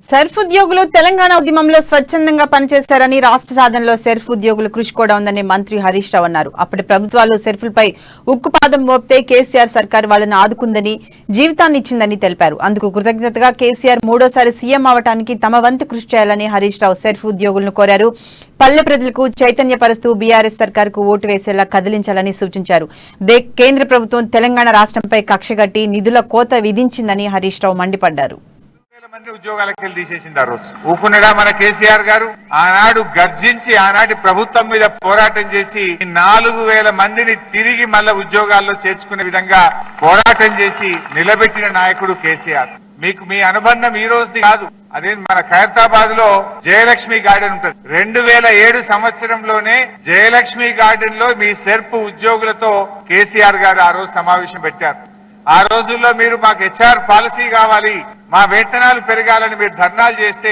సెర్ఫ్ ఉద్యోగులు తెలంగాణ ఉద్యమంలో స్వచ్ఛందంగా పనిచేస్తారని రాష్ట్ర సాధనలో సెర్ఫ్ ఉద్యోగులు కృషి కూడా ఉందని మంత్రి హరీష్ రావు అన్నారు. అప్పటి ప్రభుత్వాలు సెర్ఫ్లపై ఉక్కుపాదం మోపితే కేసీఆర్ సర్కార్ వాళ్లను ఆదుకుందని, జీవితాన్ని ఇచ్చిందని తెలిపారు. అందుకు కృతజ్ఞతగా కేసీఆర్ మూడోసారి సీఎం అవడానికి తమ వంతు కృషి చేయాలని హరీష్ రావు సెర్ఫ్ ఉద్యోగులను కోరారు. పల్లె ప్రజలకు చైతన్యపరుస్తూ బీఆర్ఎస్ సర్కార్కు ఓటు వేసేలా కదిలించాలని సూచించారు. కేంద్ర ప్రభుత్వం తెలంగాణ రాష్ట్రంపై కక్షగట్టి నిధుల కోత విధించిందని హరీష్ రావు మండిపడ్డారు. మంది ఉద్యోగాలకు వెళ్ళి తీసేసింది. ఆ రోజు ఊకునడా మన కేసీఆర్ గారు ఆనాడు గర్జించి ఆనాటి ప్రభుత్వం మీద పోరాటం చేసి 4,000 మందిని తిరిగి మళ్ళా ఉద్యోగాల్లో చేర్చుకునే విధంగా పోరాటం చేసి నిలబెట్టిన నాయకుడు కేసీఆర్. మీకు మీ అనుబంధం ఈ రోజుది కాదు. అదే మన ఖైరతాబాద్ లో జయలక్ష్మి గార్డెన్ ఉంటుంది. 2007 సంవత్సరంలోనే జయలక్ష్మి గార్డెన్ లో మీ సెర్ప్ ఉద్యోగులతో కేసీఆర్ గారు ఆ రోజు సమావేశం పెట్టారు. ఆ రోజుల్లో మీరు మాకు HR పాలసీ కావాలి, మా వేతనాలు పెరగాలని మీరు ధర్నాలు చేస్తే